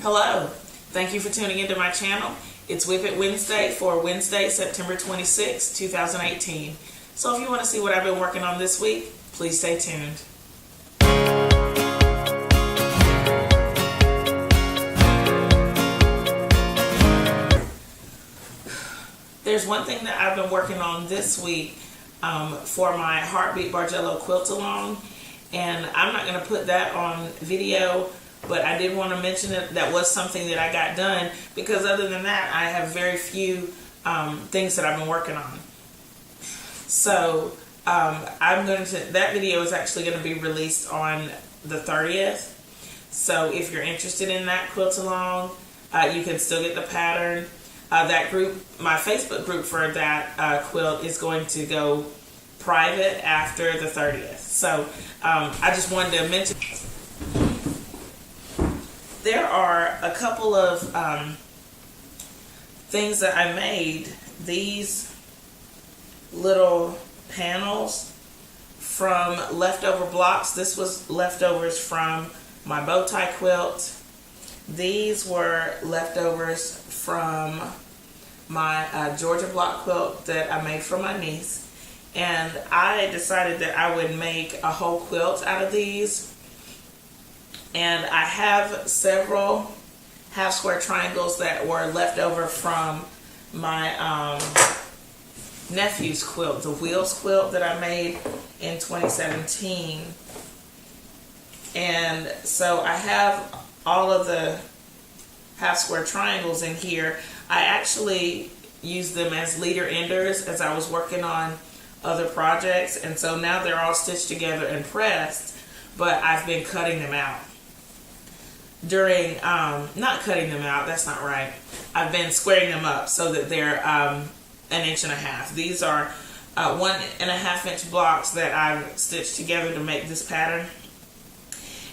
Hello, thank you for tuning into my channel. It's WIP It Wednesday for Wednesday, September 26, 2018. So if you want to see what I've been working on this week, please stay tuned. There's one thing that I've been working on this week for my Heartbeat Bargello Quilt along, and I'm not going to put that on video, but I did want to mention it. That was something that I got done, because other than that, I have very few things that I've been working on. So that video is actually going to be released on the 30th. So if you're interested in that quilt along, you can still get the pattern. That group, my Facebook group for that quilt, is going to go private after the 30th. So I just wanted to mention, there are a couple of things that I made. These little panels from leftover blocks. This was leftovers from my bow tie quilt. These were leftovers from my Georgia block quilt that I made for my niece. And I decided that I would make a whole quilt out of these. And I have several half square triangles that were left over from my nephew's quilt, the Wheels quilt that I made in 2017. And so I have all of the half square triangles in here. I actually used them as leader enders as I was working on other projects, and so now they're all stitched together and pressed, but I've been cutting them out. During, not cutting them out, that's not right. I've been squaring them up so that they're 1.5 inches. These are 1.5 inch blocks that I've stitched together to make this pattern.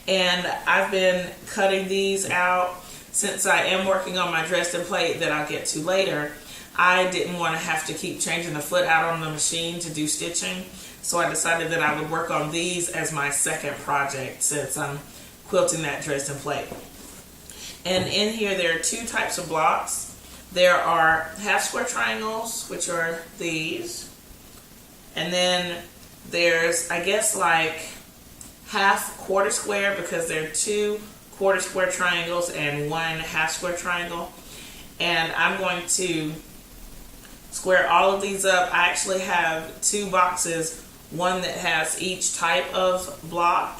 And I've been cutting these out since I am working on my Dresden plate that I'll get to later. I didn't want to have to keep changing the foot out on the machine to do stitching, so I decided that I would work on these as my second project since I'm quilting that Dresden plate. And in here there are two types of blocks. There are half square triangles, which are these, and then there's, I guess, like half quarter square, because there are two quarter square triangles and one half square triangle. And I'm going to square all of these up. I actually have two boxes, one that has each type of block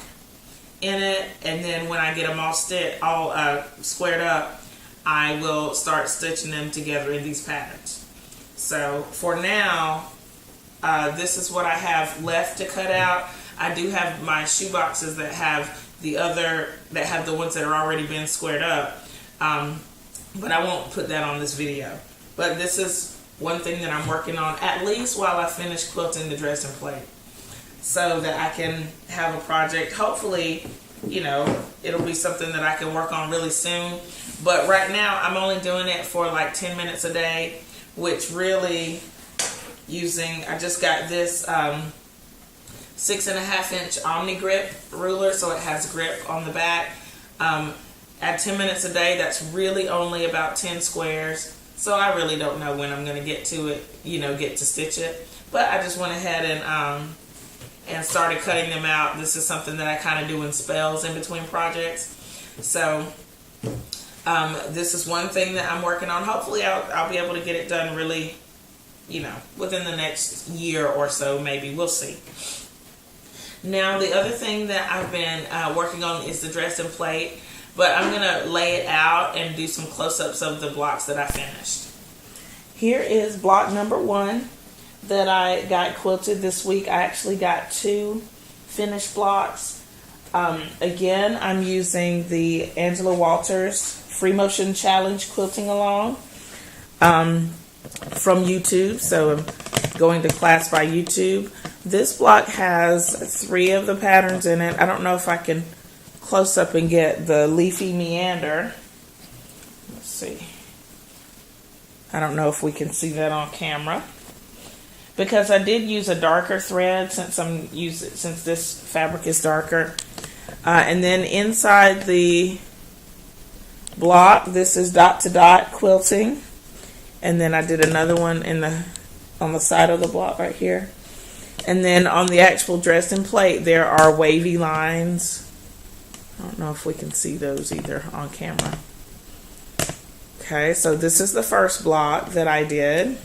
in it, and then when I get them all squared up, I will start stitching them together in these patterns. So for now, this is what I have left to cut out. I do have my shoe boxes that have the ones that are already been squared up, but I won't put that on this video. But this is one thing that I'm working on, at least while I finish quilting the Dresden plate, so that I can have a project. Hopefully, you know, it'll be something that I can work on really soon. But right now, I'm only doing it for like 10 minutes a day, which really I just got this 6.5 inch Omni Grip ruler, so it has grip on the back. At 10 minutes a day, that's really only about 10 squares. So I really don't know when I'm going to get to it, get to stitch it. But I just went ahead and started cutting them out. This is something that I kind of do in spells in between projects. So this is one thing that I'm working on. Hopefully I'll be able to get it done really, within the next year or so, maybe. We'll see. Now, the other thing that I've been working on is the Dresden plate, but I'm going to lay it out and do some close-ups of the blocks that I finished. Here is block number 1 that I got quilted this week. I actually got 2 finished blocks. Again, I'm using the Angela Walters Free Motion Challenge quilting along from YouTube, so I'm going to class by YouTube. This block has 3 of the patterns in it. I don't know if I can close up and get the leafy meander. Let's see. I don't know if we can see that on camera, because I did use a darker thread since this fabric is darker. And then inside the block. This is dot to dot quilting, and then I did another one on the side of the block right here. And then on the actual Dresden plate, there are wavy lines. I don't know if we can see those either on camera. Okay, so this is the first block that I did.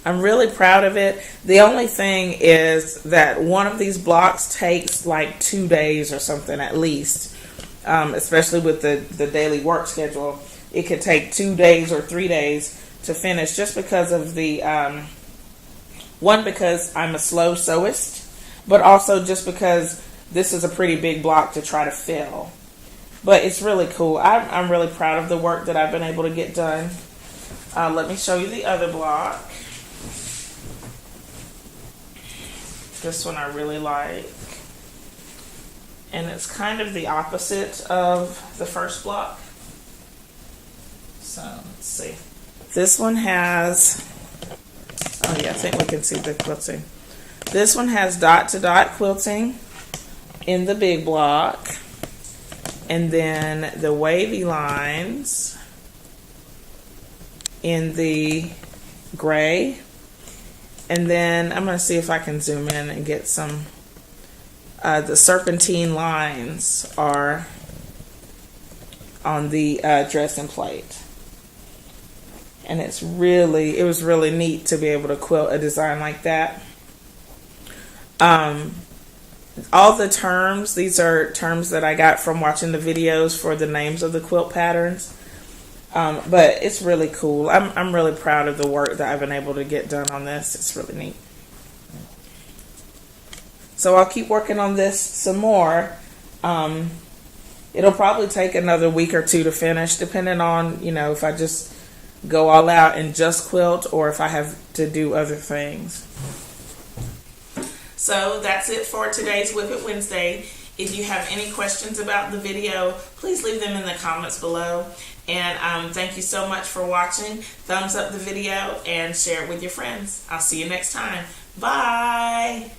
I'm really proud of it. The only thing is that one of these blocks takes like 2 days or something at least, especially with the daily work schedule. It could take 2 days or 3 days to finish, just because of the, one, because I'm a slow sewist, but also just because this is a pretty big block to try to fill. But it's really cool. I'm really proud of the work that I've been able to get done. Let me show you the other block. This one I really like. And it's kind of the opposite of the first block. So, let's see. This one has, oh yeah, I think we can see the quilting. This one has dot to dot quilting in the big block. And then the wavy lines in the gray. And then I'm going to see if I can zoom in and get some, the serpentine lines are on the Dresden plate. And it was really neat to be able to quilt a design like that. All the terms, these are terms that I got from watching the videos for the names of the quilt patterns. But it's really cool. I'm really proud of the work that I've been able to get done on this. It's really neat. So I'll keep working on this some more. It'll probably take another week or two to finish, depending on, if I just go all out and just quilt or if I have to do other things. So that's it for today's Whip It Wednesday. If you have any questions about the video, please leave them in the comments below. And thank you so much for watching. Thumbs up the video and share it with your friends. I'll see you next time. Bye.